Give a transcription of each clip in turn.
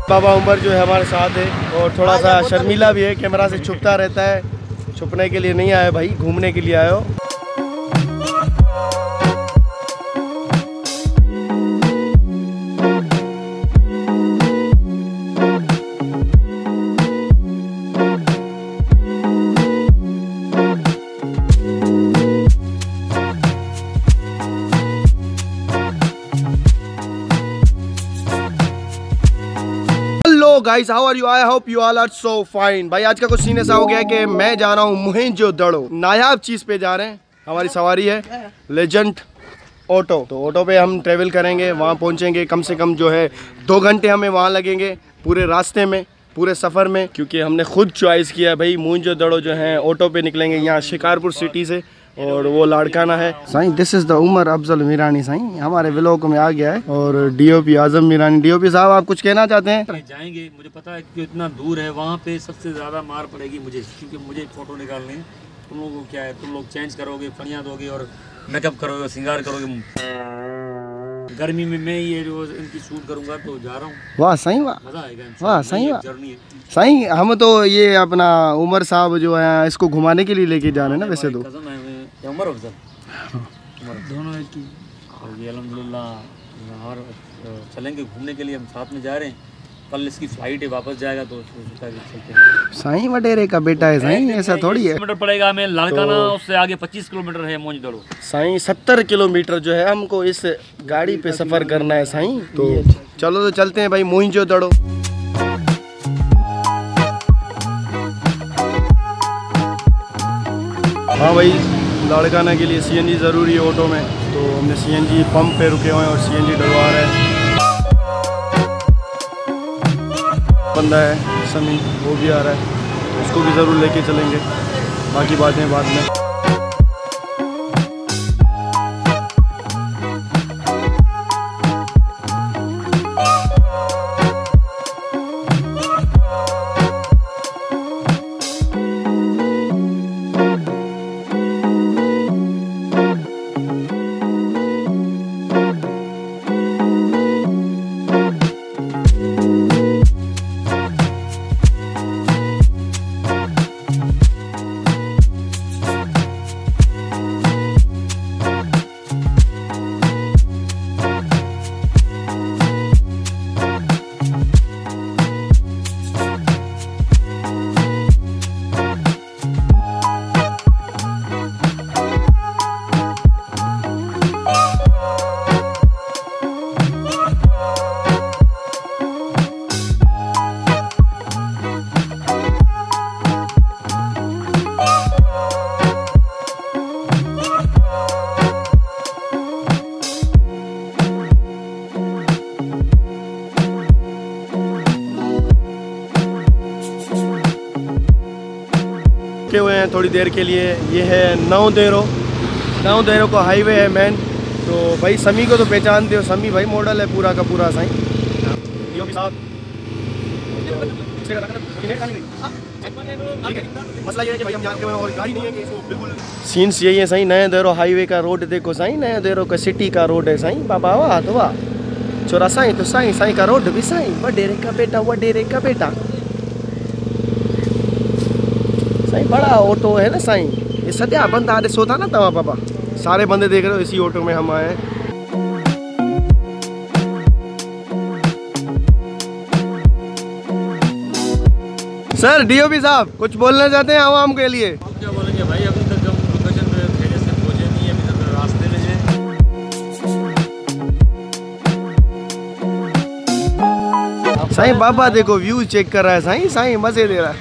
बाबा उमर जो है हमारे साथ है और थोड़ा सा शर्मीला भी है, कैमरा से छुपता रहता है। छुपने के लिए नहीं आया भाई, घूमने के लिए आए हो। Guys how are you, I hope you all are so fine. भाई आज का कुछ सीन ऐसा हो गया है कि मैं जा रहा हूँ मोहनजोदड़ो, नायाब चीज़ पे जा रहे हैं। हमारी सवारी है लेजेंड ऑटो, तो ऑटो पे हम ट्रेवल करेंगे, वहाँ पहुँचेंगे। कम से कम जो है 2 घंटे हमें वहाँ लगेंगे पूरे रास्ते में, पूरे सफ़र में, क्योंकि हमने खुद चॉइस किया है भाई। मोहनजोदड़ो जो है ऑटो पे निकलेंगे यहाँ शिकारपुर सिटी से, और वो लाड़काना है। Sain this is the Umar Afzal Mirani Sain हमारे व्लॉग में आ गया है, और डीओपी आजम मीरानी। डीओपी साहब आप कुछ कहना चाहते हैं? जाएंगे, मुझे पता है कि इतना दूर है, वहाँ पे सबसे ज़्यादा मार पड़ेगी मुझे, क्योंकि मुझे फ़ोटो निकालनी है। तुम लोगों को क्या है, तुम लोग चेंज करोगे, फनिया दोगे और मेकअप करोगे, श्रृंगार करोगे। गर्मी में मैं ये रोज इनकी शूट करूंगा, तो जा रहा हूँ। वाह सही, वाह मजा आएगा, वाह सही, वाह सही। हम तो ये अपना उमर साहब जो है इसको घुमाने के लिए लेके जा रहे हैं ना। वैसे तो उमर अफजल दोनों एक ही, और ये अल्हम्दुलिल्लाह और चलेंगे घूमने के लिए, हम साथ में जा रहे हैं। कल इसकी फ्लाइट है, वापस जाएगा, तो चलते हैं। साईं वडेरे का बेटा है साईं, ऐसा थोड़ी है। किलोमीटर पड़ेगा हमें लाड़काना, उससे आगे 25 किलोमीटर है मोहनजोदड़ो। साईं 70 किलोमीटर जो है हमको इस गाड़ी पे सफर करना है साईं। तो चलो तो चलते हैं भाई मोहनजोदड़ो। हाँ भाई, लाड़काना के लिए सीएनजी ज़रूरी है ऑटो में, तो हमने सीएनजी पंप पे रुके हुए हैं और सीएनजी डलवा रहे हैं। बंदा है समी, वो भी आ रहा है, उसको भी ज़रूर लेके चलेंगे। बाकी बातें बाद में। हुए हैं थोड़ी देर के लिए। ये है नवदेरो का हाईवे है मेन। तो भाई समी को तो पहचानते हो, समी भाई मॉडल है पूरा का पूरा साईं। मसला ये है कि भाई हम जानते हैं और गाड़ी नहीं है कि इसको बिल्कुल सीन्स यही है साईं। नवदेरो हाईवे का रोड देखो साईं, नवदेरो का सिटी का रोड है साईं। बाबा वाह तो वाह, छोरा साईं तो साईं का रोड भी साईं। वडेरे का बेटा, वडेरे का बेटा साईं। बड़ा ऑटो है ना साईं, ये सद्या बंद आधे सोता ना तवा बाबा। सारे बंदे देख रहे हो, इसी ऑटो में हम आए हैं। सर डीओपी साहब कुछ बोलना चाहते हैं आवाम के लिए? क्या बोलेंगे भाई, अभी तक हम लोकेशन पे खैरियत से पहुंचे नहीं, अभी तक रास्ते में हैं। साईं बाबा देखो व्यू चेक कर रहा है साईं। साईं मजे दे रहा है।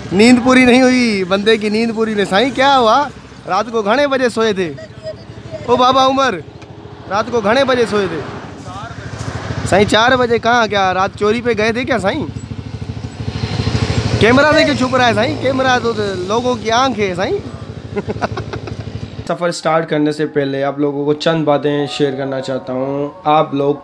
नींद पूरी नहीं हुई बंदे की, नींद पूरी नहीं। साईं क्या हुआ, रात को घणे बजे सोए थे? ओ बाबा उमर, रात को घणे बजे सोए थे? साईं 4 बजे। कहाँ, क्या रात चोरी पे गए थे क्या साईं? कैमरा से क्यों छुप रहा है साईं? कैमरा तो लोगों की आंख है साईं। सफ़र स्टार्ट करने से पहले आप लोगों को चंद बातें शेयर करना चाहता हूँ। आप लोग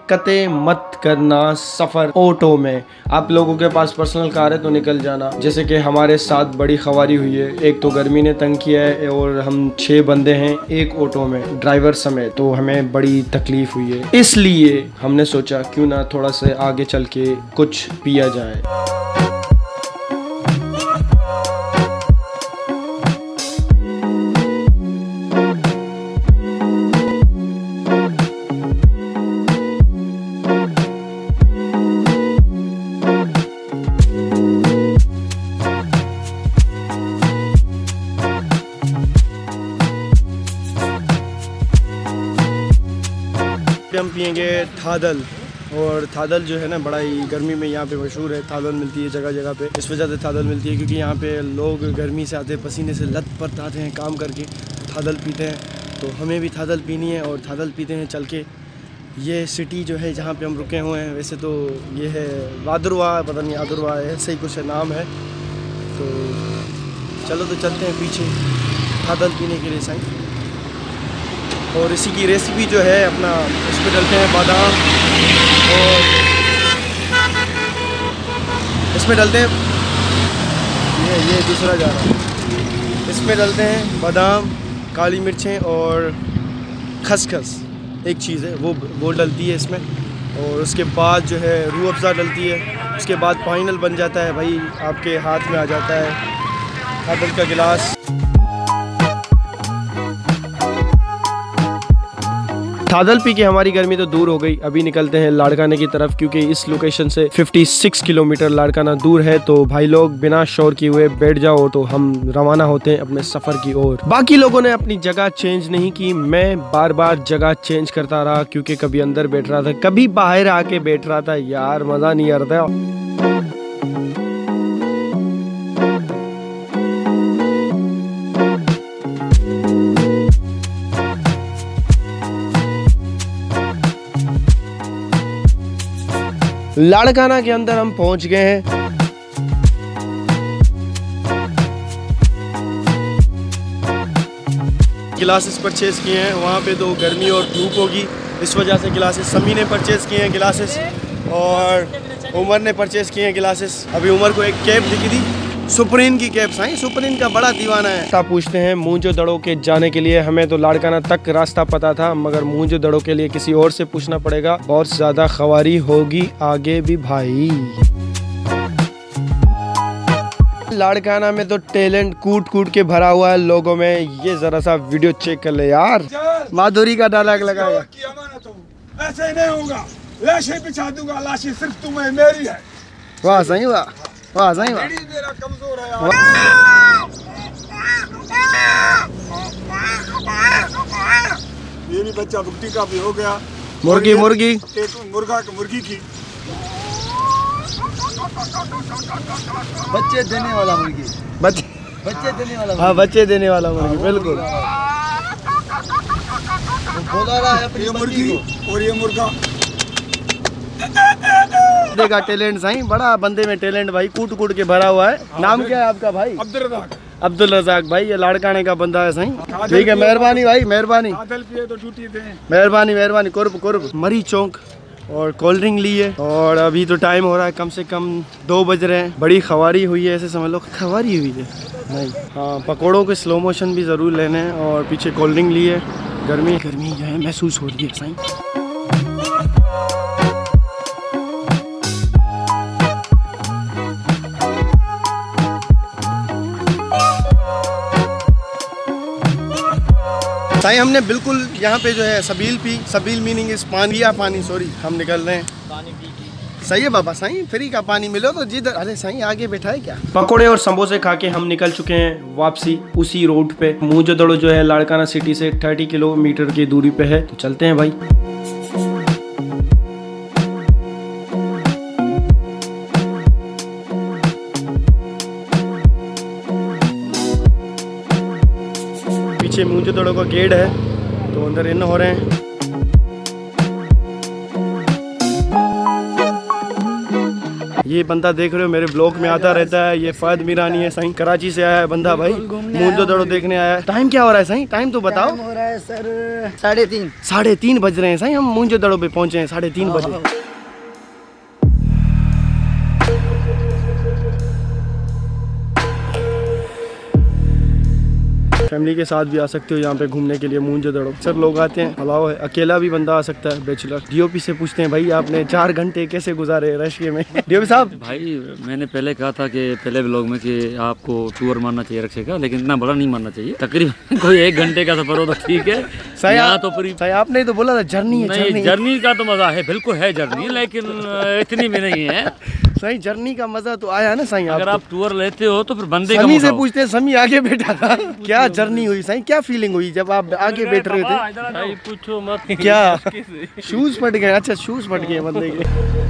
कते मत करना सफ़र ऑटो में। आप लोगों के पास पर्सनल कार है तो निकल जाना, जैसे कि हमारे साथ बड़ी खवारी हुई है। एक तो गर्मी ने तंग किया है और हम 6 बंदे हैं एक ऑटो में ड्राइवर समेत, तो हमें बड़ी तकलीफ हुई है। इसलिए हमने सोचा क्यों ना थोड़ा सा आगे चल के कुछ पिया जाए। हम पियेंगे थादल, और थादल जो है ना बड़ा ही गर्मी में यहाँ पे मशहूर है। थादल मिलती है जगह जगह पे, इस वजह से थादल मिलती है क्योंकि यहाँ पे लोग गर्मी से आते पसीने से लथपथ आते हैं काम करके, थादल पीते हैं। तो हमें भी थादल पीनी है और थादल पीते हैं चल के। ये सिटी जो है जहाँ पे हम रुके हुए हैं, वैसे तो ये है वादरवा, पता नहीं आदरवा है, ऐसे ही कुछ नाम है। तो चलो तो चलते हैं पीछे थादल पीने के लिए साईं। और इसी की रेसिपी जो है अपना, इसमें डालते हैं बादाम, और इसमें डालते हैं ये दूसरा जा रहा है, इसमें डालते हैं बादाम, काली मिर्चें और खसखस, एक चीज़ है वो डलती है इसमें। और उसके बाद जो है रूह अफ़ज़ा डलती है। उसके बाद फाइनल बन जाता है भाई, आपके हाथ में आ जाता है थादल का गिलास। थादल पी के हमारी गर्मी तो दूर हो गई। अभी निकलते हैं लाड़काने की तरफ, क्योंकि इस लोकेशन से 56 किलोमीटर लाड़काना दूर है। तो भाई लोग बिना शोर किए हुए बैठ जाओ, तो हम रवाना होते हैं अपने सफर की ओर। बाकी लोगों ने अपनी जगह चेंज नहीं की, मैं बार बार जगह चेंज करता रहा, क्योंकि कभी अंदर बैठ रहा था, कभी बाहर आके बैठ रहा था। यार मजा नहीं आ रहा था। लाड़काना के अंदर हम पहुंच गए हैं। गिलासेस परचेज किए हैं, वहाँ पे तो गर्मी और धूप होगी, इस वजह से गिलासेस समी ने परचेज किए हैं गिलासेस, और उमर ने परचेज किए हैं गिलासेस। अभी उमर को एक कैप दिखी थी, सुप्रीम की कैप। साईं सुप्रीम का बड़ा दीवाना है। पूछते हैं मूंजो दड़ो के जाने के लिए। हमें तो लाड़काना तक रास्ता पता था, मगर मूंजो दड़ो के लिए किसी और से पूछना पड़ेगा। बहुत ज्यादा खवारी होगी आगे भी भाई। लाड़काना में तो टैलेंट कूट कूट के भरा हुआ है लोगों में। ये जरा सा वीडियो चेक कर ले यार। माधुरी का डायलॉग लगाएगा, ऐसे नहीं होगा, लाशें बिछा दूंगा, लाशें सिर्फ तुम्हें मेरी है। वाह सही वाह, वाह सही वाह। मेरा कमजोर है यार। ये भी बच्चा बुट्टी का भी हो गया। मुर्गी मुर्गी मुर्गा मुर्गी की बच्चे देने वाला मुर्गी, बच्चे देने वाला। हाँ बच्चे देने वाला मुर्गी, बिल्कुल। बोला रहा है अपनी ये मुर्गी और ये मुर्गा। देखा टैलेंट साईं, बड़ा बंदे में टैलेंट भाई, कूट कूट के भरा हुआ है। नाम क्या है आपका भाई? अब्दुल रज़ाक। अब्दुल रज़ाक भाई, ये लाड़काने का बंदा है साईं। ठीक है, मेहरबानी भाई, मेहरबानी। थादल पिए तो ड्यूटी दें। मेहरबानी मेहरबानी, कुर्ब कुर्ब। मरी चौक और कोल्ड ड्रिंक ली है, और अभी तो टाइम हो रहा है कम से कम 2 बज रहे हैं। बड़ी खवारी हुई है, ऐसे समझ लो खवारी हुई है नहीं। हाँ, पकौड़ों के स्लो मोशन भी ज़रूर लेने हैं, और पीछे कोल्ड ड्रिंक ली है। गर्मी गर्मी जो है महसूस हो रही है साईं। साईं हमने बिल्कुल यहाँ पे जो है सबील पी। सबील मीनिंग इस पानी या पानी, सॉरी, हम निकल रहे हैं पानी पी। सही है बाबा साईं, फ्री का पानी मिलो तो जिधर। अरे साईं आगे बैठा है क्या? पकोड़े और समोसे खा के हम निकल चुके हैं वापसी उसी रोड पे। मूंजो दड़ो जो है लाड़काना सिटी से 30 किलोमीटर की दूरी पे है, तो चलते हैं भाई। पीछे मूंजो दड़ो का गेट है, तो अंदर इन हो रहे हैं। ये बंदा देख रहे हो मेरे ब्लॉग में आता रहता है, ये फहद मीरानी है साईं, कराची से आया है बंदा भाई, मूंजो दड़ो देखने आया है। टाइम क्या हो रहा है साईं? टाइम तो बताओ। हो रहा है सर 3:30। 3:30 बज रहे हैं साईं, हम मूंजो दड़ो पे पहुंचे हैं 3:30 बजे। फैमिली के साथ भी आ सकते हो यहाँ पे घूमने के लिए मूंजो दड़ो। अक्सर लोग आते हैं, अलावा है, अकेला भी बंदा आ सकता है बैचलर। डीओपी से पूछते हैं भाई आपने 4 घंटे कैसे गुजारे रशिया में? डीओपी साहब भाई मैंने पहले कहा था कि पहले व्लॉग में कि आपको टूर मारना चाहिए रक्षा का, लेकिन इतना बड़ा नहीं मारना चाहिए। तकरीबन कोई 1 घंटे का सफर हो तो ठीक है। यहाँ तो पूरी आपने तो बोला था जर्नी है। नहीं, जर्नी का तो मजा है, बिल्कुल है जर्नी, लेकिन इतनी भी नहीं है। सही जर्नी का मजा तो आया ना साईं। अगर आप टूर लेते हो तो फिर बंदे का समी से पूछते हैं, समी आगे बैठा था, क्या जर्नी हुई साईं, क्या फीलिंग हुई जब आप आगे बैठ रहे थे? भाई पूछो मत। क्या शूज फट गए? अच्छा शूज फट गए बंदे के।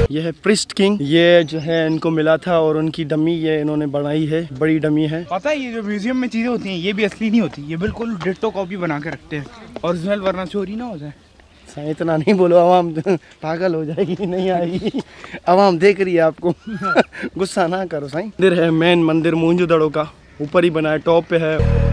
ये है प्रिस्ट किंग, ये जो है इनको मिला था और उनकी डमी ये इन्होंने बनाई है, बड़ी डमी है। पता है ये जो म्यूजियम में चीजें होती हैं ये भी असली नहीं होती, ये बिल्कुल डिट्टो कॉपी बना के रखते हैं ओरिजिनल, वरना चोरी ना हो जाए। साईं इतना नहीं बोलो, आवाम पागल हो जाएगी, नहीं आएगी। आवाम देख रही है आपको। गुस्सा ना करो साईं। मंदिर है, मेन मंदिर मूंजो दड़ो का, ऊपर ही बना है, टॉप पे है।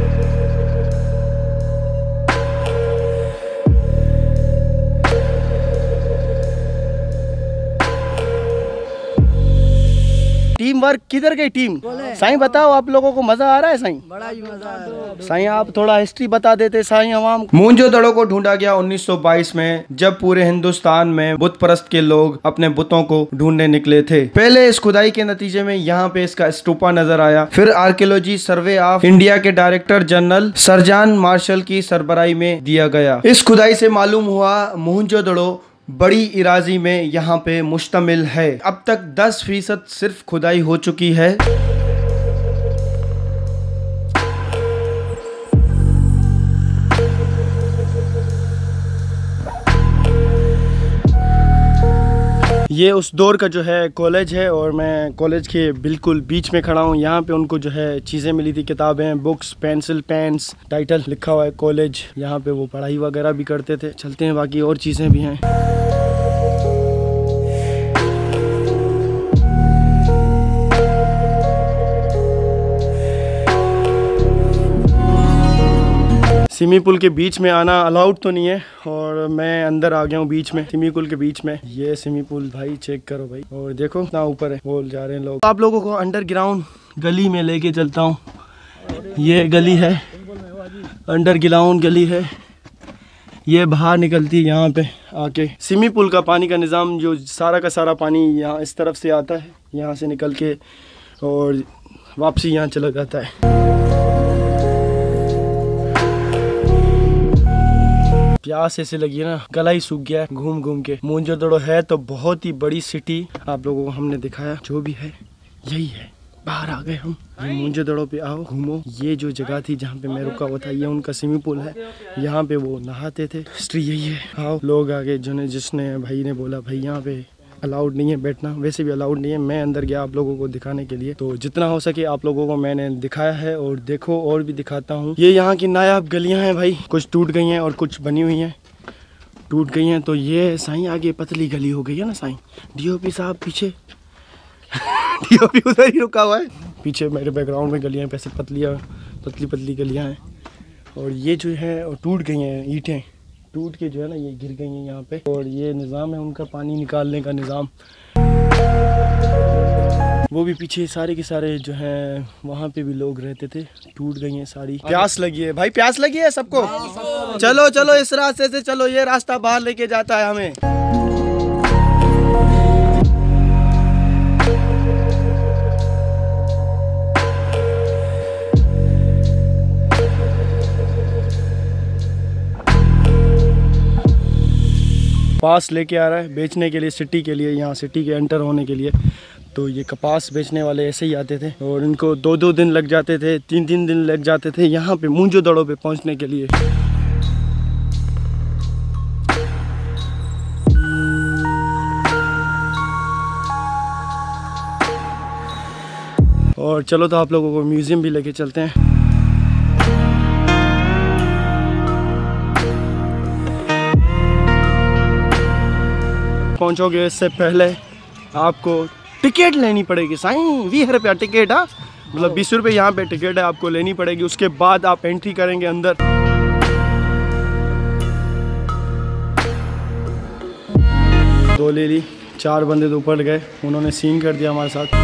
टीम वर्क किधर गई टीम? साईं बताओ, आप लोगों को मजा आ रहा है साईं? बड़ा ही मजा आ रहा है साईं आप थोड़ा हिस्ट्री बता देते साईं अवाम। मूंजो दड़ो को ढूंढा गया 1922 में, जब पूरे हिंदुस्तान में बुत परस्त के लोग अपने बुतों को ढूंढने निकले थे। पहले इस खुदाई के नतीजे में यहाँ पे इसका स्तूपा नजर आया। फिर आर्कियोलॉजी सर्वे ऑफ इंडिया के डायरेक्टर जनरल सरजान मार्शल की सरबराही में दिया गया। इस खुदाई से मालूम हुआ मूंजो दड़ो बड़ी इराजी में यहाँ पे मुश्तमिल है। अब तक 10% सिर्फ खुदाई हो चुकी है। ये उस दौर का जो है कॉलेज है और मैं कॉलेज के बिल्कुल बीच में खड़ा हूँ। यहाँ पे उनको जो है चीज़ें मिली थी, किताबें, बुक्स, पेंसिल, पेन्स, टाइटल लिखा हुआ है कॉलेज। यहाँ पे वो पढ़ाई वगैरह भी करते थे। चलते हैं, बाकी और चीज़ें भी हैं। स्विमिंग पूल के बीच में आना अलाउड तो नहीं है और मैं अंदर आ गया हूँ बीच में, स्विमिंग पूल के बीच में। ये स्विमिंग पूल भाई चेक करो भाई, और देखो कितना ऊपर है, बोल जा रहे हैं लोग। आप लोगों को अंडरग्राउंड गली में लेके चलता हूँ। ये गली है, अंडरग्राउंड गली है, ये बाहर निकलती है यहाँ पे आके। स्विमिंग पूल का पानी का निज़ाम, जो सारा का सारा पानी यहाँ इस तरफ से आता है, यहाँ से निकल के और वापसी यहाँ चला जाता है। प्यास ऐसे लगी है ना, गला ही सूख गया है घूम घूम के। मूंजो दड़ो है तो बहुत ही बड़ी सिटी, आप लोगों को हमने दिखाया, जो भी है यही है। बाहर आ गए हम। ये मूंजो दड़ो पे आओ, घूमो। ये जो जगह थी जहाँ पे मैं रुका हुआ था, ये उनका स्विमिंग पूल है, यहाँ पे वो नहाते थे। हिस्ट्री यही है। आओ, लोग आगे जिसने भाई ने बोला भाई यहाँ पे अलाउड नहीं है बैठना, वैसे भी अलाउड नहीं है। मैं अंदर गया आप लोगों को दिखाने के लिए, तो जितना हो सके आप लोगों को मैंने दिखाया है, और देखो और भी दिखाता हूँ। ये यहाँ की नायाब गलियाँ हैं भाई, कुछ टूट गई हैं और कुछ बनी हुई हैं, टूट गई हैं। तो ये साईं आगे पतली गली हो गई है ना साईं। डीओपी साहब पीछे डीओपी उधर ही रुका हुआ है पीछे, मेरे बैकग्राउंड में गलियाँ पैसे पतली पतली गलियाँ हैं। और ये जो है और टूट गई हैं, ईंटें टूट के जो है ना ये गिर गई हैं यहाँ पे। और ये निज़ाम है उनका पानी निकालने का निज़ाम। वो भी पीछे सारे के सारे जो हैं वहाँ पे भी लोग रहते थे, टूट गई हैं सारी। प्यास लगी है भाई, प्यास लगी है सबको। चलो चलो इस रास्ते से चलो, ये रास्ता बाहर लेके जाता है हमें। कपास लेके आ रहा है बेचने के लिए, सिटी के लिए, यहाँ सिटी के एंटर होने के लिए। तो ये कपास बेचने वाले ऐसे ही आते थे और इनको 2-2 दिन लग जाते थे, 3-3 दिन लग जाते थे यहाँ पे मूंजो दड़ो पे पहुँचने के लिए। और चलो तो आप लोगों को म्यूज़ियम भी लेके चलते हैं। पहुंचोगे इससे पहले आपको टिकट लेनी पड़ेगी साईं। 20 रुपया टिकट। हाँ, मतलब 20 रुपये यहाँ पे टिकट है, आपको लेनी पड़ेगी। उसके बाद आप एंट्री करेंगे अंदर। दो ले ली, 4 बंदे तो ऊपर गए, उन्होंने सीन कर दिया हमारे साथ।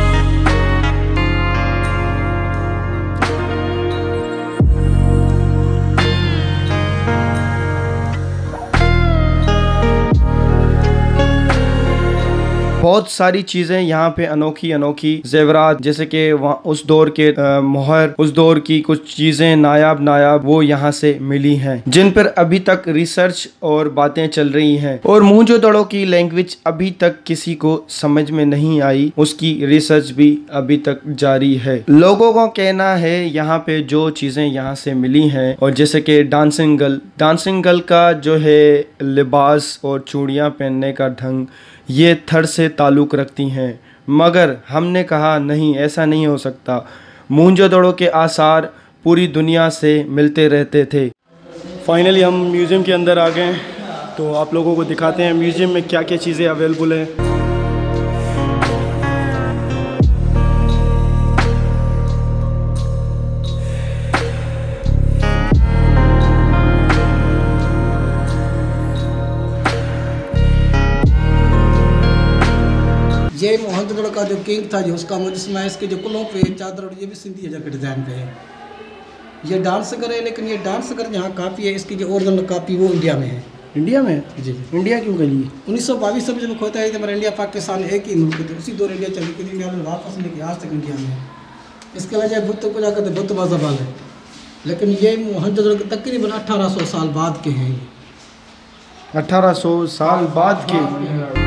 बहुत सारी चीज़ें यहाँ पे अनोखी अनोखी जेवरात, जैसे कि उस दौर के मोहर, उस दौर की कुछ चीज़ें नायाब वो यहाँ से मिली हैं, जिन पर अभी तक रिसर्च और बातें चल रही हैं। और मोहनजोदड़ो की लैंग्वेज अभी तक किसी को समझ में नहीं आई, उसकी रिसर्च भी अभी तक जारी है। लोगों को कहना है यहाँ पे जो चीज़ें यहाँ से मिली हैं, और जैसे कि डांसिंग गर्ल का जो है लिबास और चूड़ियाँ पहनने का ढंग, ये थर से ताल्लुक़ रखती हैं। मगर हमने कहा नहीं, ऐसा नहीं हो सकता। मोहनजोदड़ो के आसार पूरी दुनिया से मिलते रहते थे। फाइनली हम म्यूज़ियम के अंदर आ गए, तो आप लोगों को दिखाते हैं म्यूज़ियम में क्या क्या चीज़ें अवेलेबल हैं। ये मोहनजोदड़ो का जो किंग था, जो उसका मुजस्मा है, इसके जो कुलों पे चादर और ये भी सिंधी अजर के डिज़ाइन पे है। ये डांसगर है, लेकिन ये डांसगर जहाँ कापी है, इसकी जो ओरिजिनल कापी वो इंडिया में है। इंडिया में? जी। इंडिया क्यों करिए? 1922 में जब खोता है तो हमारा इंडिया पाकिस्तान एक ही मुल्क थे, उसी दौर इंडिया चली थी, इंडिया में वापस लेके आज तक इंडिया में है। इसके वजह बुत पूजा करते बुत बाज़ाबाल है, लेकिन ये मोहनजोदड़ो के तकरीबन 1800 साल बाद के हैं। 1800 साल बाद के।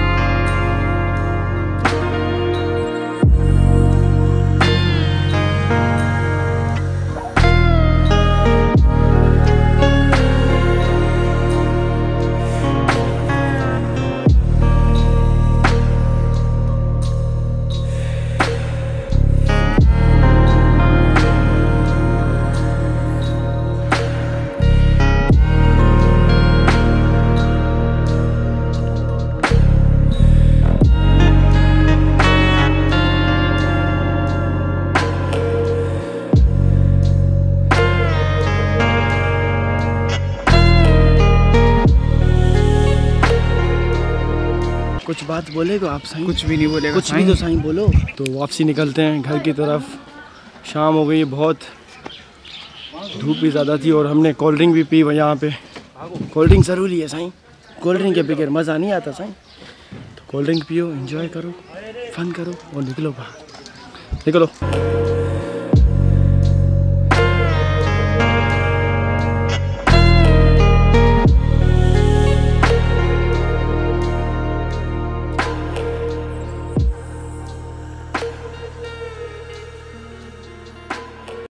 कुछ बात बोलेगा आप साईं? कुछ भी नहीं बोलेगा, कुछ भी तो साईं बोलो। तो वापसी निकलते हैं घर की तरफ। शाम हो गई, बहुत धूप भी ज़्यादा थी, और हमने कोल्ड ड्रिंक भी पी। यहाँ पे कोल्ड ड्रिंक ज़रूरी है साईं, कोल्ड ड्रिंक के बगैर मज़ा नहीं आता साईं। तो कोल्ड ड्रिंक पियो, एंजॉय करो, फन करो और निकलो बाहर, निकलो।